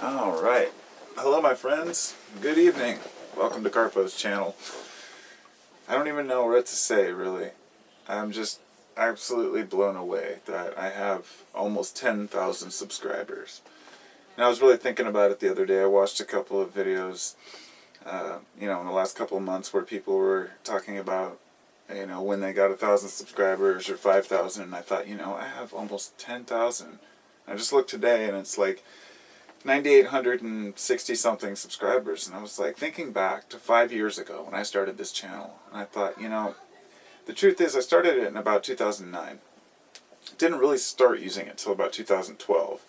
All right. Hello, my friends. Good evening. Welcome to Carpo's channel. I don't even know what to say, really. I'm just absolutely blown away that I have almost 10,000 subscribers. And I was really thinking about it the other day. I watched a couple of videos, in the last couple of months where people were talking about, when they got 1,000 subscribers or 5,000, and I thought, I have almost 10,000. I just looked today and it's like 9,860 something subscribers, and I was like thinking back to 5 years ago when I started this channel, and I thought, the truth is I started it in about 2009. Didn't really start using it until about 2012.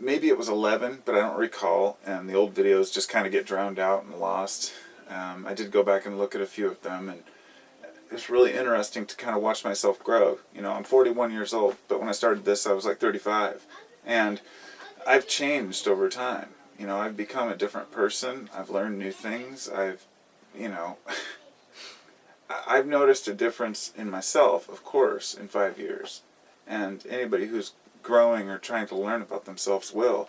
Maybe it was 11, but I don't recall, and the old videos just kind of get drowned out and lost. I did go back and look at a few of them, and it was really interesting to kind of watch myself grow. I'm 41 years old, but when I started this I was like 35, and I've changed over time. I've become a different person. I've learned new things. I've noticed a difference in myself, of course, in 5 years. And anybody who's growing or trying to learn about themselves will.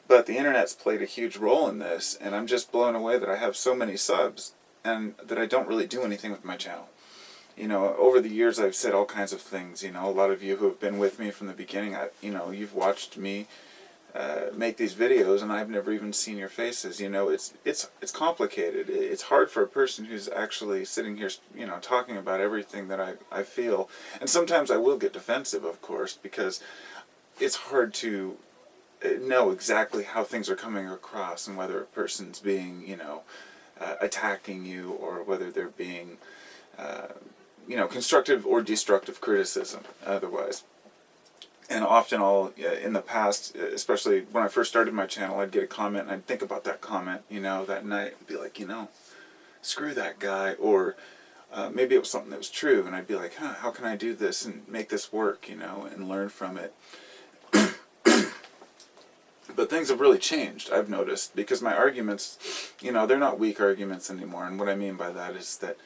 But the internet's played a huge role in this, and I'm just blown away that I have so many subs and that I don't really do anything with my channel. Over the years I've said all kinds of things. A lot of you who have been with me from the beginning, you've watched me make these videos, and I've never even seen your faces. It's complicated. It's hard for a person who's actually sitting here, talking about everything that I feel. And sometimes I will get defensive, of course, because it's hard to know exactly how things are coming across and whether a person's being, attacking you, or whether they're being constructive or destructive criticism otherwise. And often in the past, especially when I first started my channel, I'd get a comment and I'd think about that comment, that night, and be like, screw that guy. Or maybe it was something that was true, and I'd be like, how can I do this and make this work, and learn from it. But things have really changed, I've noticed, because my arguments, they're not weak arguments anymore. And what I mean by that is that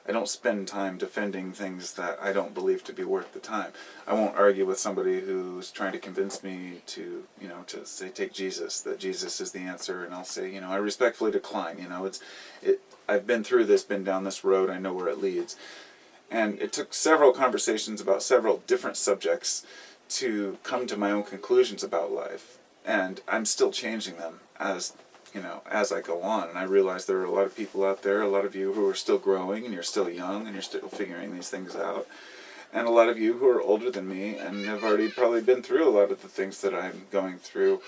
I don't spend time defending things that I don't believe to be worth the time. I won't argue with somebody who's trying to convince me to, to say, take Jesus, that Jesus is the answer, and I'll say, I respectfully decline. I've been through this, been down this road, I know where it leads. And it took several conversations about several different subjects to come to my own conclusions about life. And I'm still changing them as I go on. And I realize there are a lot of people out there, a lot of you who are still growing, and you're still young, and you're still figuring these things out. And a lot of you who are older than me and have already probably been through a lot of the things that I'm going through.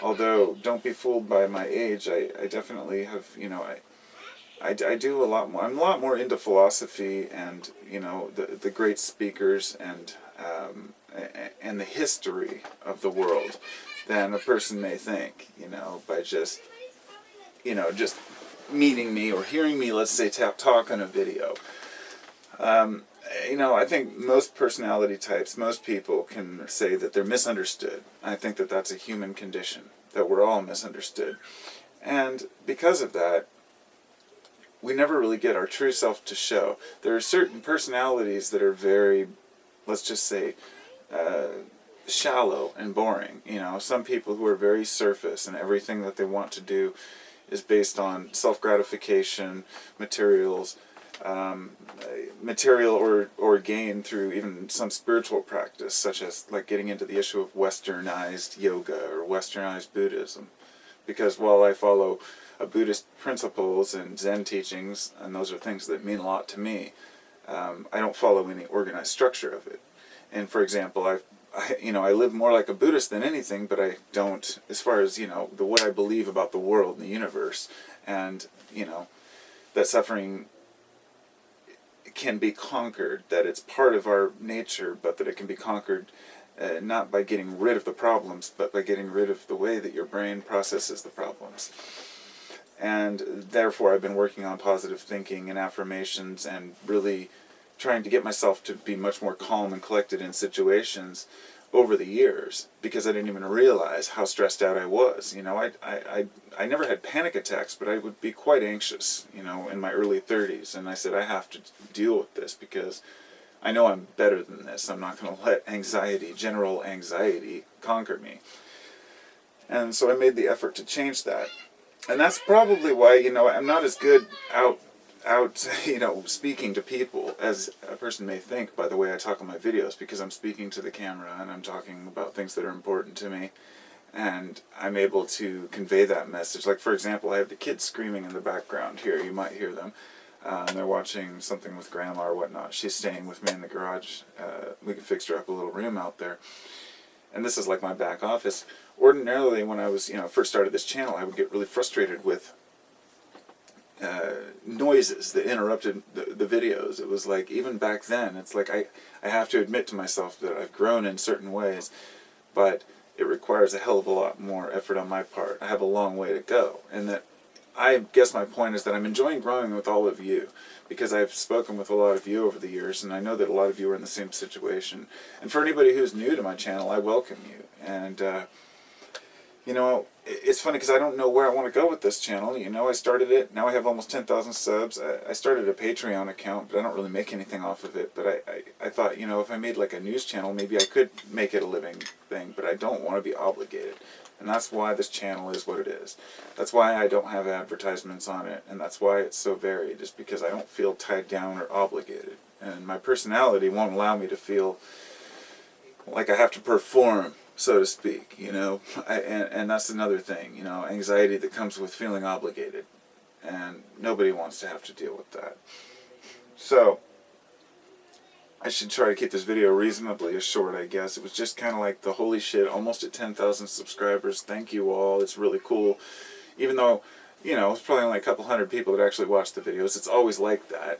Although, don't be fooled by my age. I definitely have, I do a lot more. I'm a lot more into philosophy and, the great speakers and the history of the world than a person may think, by just meeting me or hearing me, let's say, talk on a video. I think most personality types, most people can say that they're misunderstood. I think that that's a human condition, that we're all misunderstood. And because of that, we never really get our true self to show. There are certain personalities that are very, let's just say, shallow and boring. Some people who are very surface, and everything that they want to do is based on self-gratification, material or gain through even some spiritual practice, such as like getting into the issue of westernized yoga or westernized Buddhism. Because while I follow Buddhist principles and Zen teachings, and those are things that mean a lot to me, I don't follow any organized structure of it. And for example, I live more like a Buddhist than anything, but I don't, as far as, what I believe about the world and the universe, and, that suffering can be conquered, that it's part of our nature, but that it can be conquered not by getting rid of the problems, but by getting rid of the way that your brain processes the problems. And therefore I've been working on positive thinking and affirmations, and really trying to get myself to be much more calm and collected in situations over the years, because I didn't even realize how stressed out I was. I never had panic attacks, but I would be quite anxious, in my early 30s. And I said, I have to deal with this because I know I'm better than this. I'm not going to let anxiety, general anxiety, conquer me. And so I made the effort to change that. And that's probably why, I'm not as good out, speaking to people as a person may think by the way I talk on my videos, because I'm speaking to the camera and I'm talking about things that are important to me, and I'm able to convey that message. Like, for example, I have the kids screaming in the background here. You might hear them. And they're watching something with Grandma or whatnot. She's staying with me in the garage. We fixed her up a little room out there. And this is like my back office. Ordinarily, when I was, first started this channel, I would get really frustrated with noises that interrupted the videos. It was like, even back then, it's like I have to admit to myself that I've grown in certain ways, but it requires a hell of a lot more effort on my part. I have a long way to go. And that, I guess my point is that I'm enjoying growing with all of you, because I've spoken with a lot of you over the years, and I know that a lot of you are in the same situation. And for anybody who's new to my channel, I welcome you. And, it's funny because I don't know where I want to go with this channel. I started it, now I have almost 10,000 subs. I started a Patreon account, but I don't really make anything off of it. But I thought, if I made like a news channel, maybe I could make it a living thing, but I don't want to be obligated. And that's why this channel is what it is. That's why I don't have advertisements on it, and that's why it's so varied, is because I don't feel tied down or obligated. And my personality won't allow me to feel like I have to perform, so to speak, and that's another thing, anxiety that comes with feeling obligated, and nobody wants to have to deal with that. So, I should try to keep this video reasonably short, I guess. It was just kind of like the holy shit, almost at 10,000 subscribers. Thank you all, it's really cool. Even though, it's probably only a couple hundred people that actually watch the videos. It's always like that.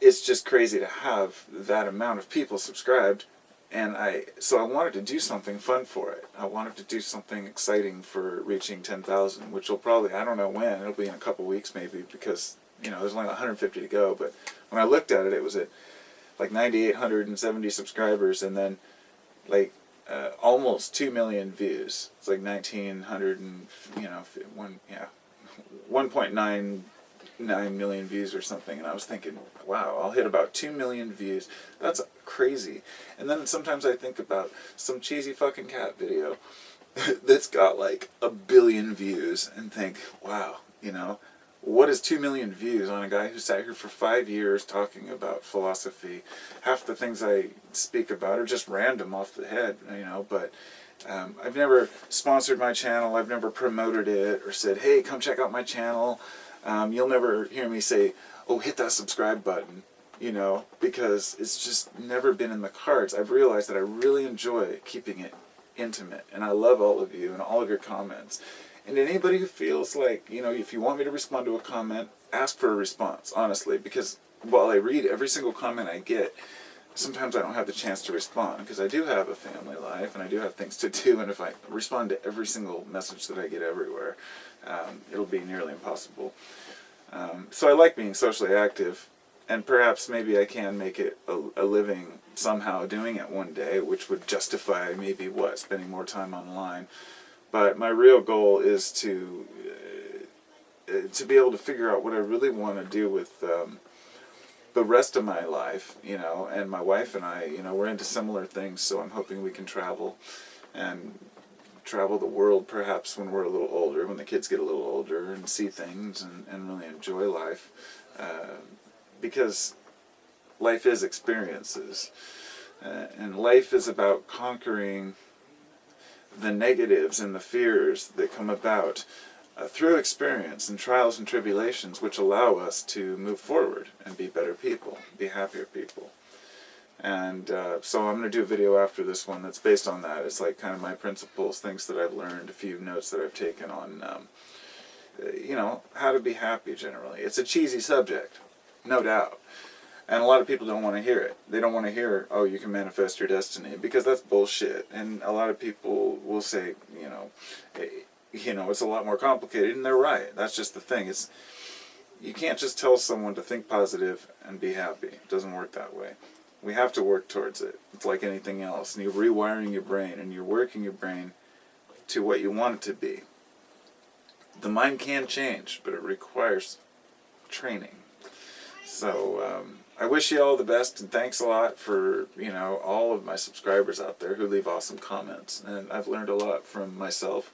It's just crazy to have that amount of people subscribed. And so I wanted to do something fun for it. I wanted to do something exciting for reaching 10,000, which will probably, I don't know when, it'll be in a couple weeks maybe, because, there's only 150 to go. But when I looked at it, it was at like 9,870 subscribers, and then like almost 2 million views. It's like 1,900 and, 1.99 million views or something, and I was thinking, wow, I'll hit about 2 million views. That's crazy. And then sometimes I think about some cheesy fucking cat video that's got like 1 billion views, and think, wow, what is 2 million views on a guy who sat here for 5 years talking about philosophy? Half the things I speak about are just random off the head, but I've never sponsored my channel, I've never promoted it, or said, hey, come check out my channel. You'll never hear me say, oh, hit that subscribe button, because it's just never been in the cards. I've realized that I really enjoy keeping it intimate, and I love all of you and all of your comments. And anybody who feels like, if you want me to respond to a comment, ask for a response, honestly, because while I read every single comment I get, sometimes I don't have the chance to respond, because I do have a family life and I do have things to do, and if I respond to every single message that I get everywhere, it'll be nearly impossible. So I like being socially active, and perhaps maybe I can make it a living somehow doing it one day, which would justify maybe spending more time online. But my real goal is to be able to figure out what I really want to do with the rest of my life, and my wife and I, we're into similar things, so I'm hoping we can travel the world perhaps when we're a little older, when the kids get a little older, and see things and really enjoy life, because life is experiences, and life is about conquering the negatives and the fears that come about through experience and trials and tribulations, which allow us to move forward and be better people, be happier people. And so I'm going to do a video after this one that's based on that. It's like kind of my principles, things that I've learned, a few notes that I've taken on, how to be happy generally. It's a cheesy subject, no doubt. And a lot of people don't want to hear it. They don't want to hear, oh, you can manifest your destiny, because that's bullshit. And a lot of people will say, it's a lot more complicated, and they're right. That's just the thing. You can't just tell someone to think positive and be happy. It doesn't work that way. We have to work towards it. It's like anything else. And you're rewiring your brain, and you're working your brain to what you want it to be. The mind can change, but it requires training. So, I wish you all the best, and thanks a lot for, all of my subscribers out there who leave awesome comments. And I've learned a lot from myself,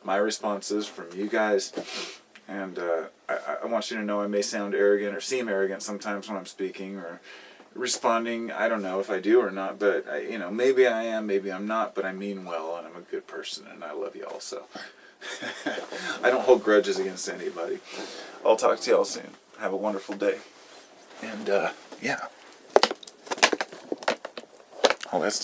my responses, from you guys. And I want you to know I may sound arrogant or seem arrogant sometimes when I'm speaking or responding. I don't know if I do or not, but, maybe I am, maybe I'm not, but I mean well, and I'm a good person, and I love you all, so. I don't hold grudges against anybody. I'll talk to y'all soon. Have a wonderful day. And, yeah. All that stuff.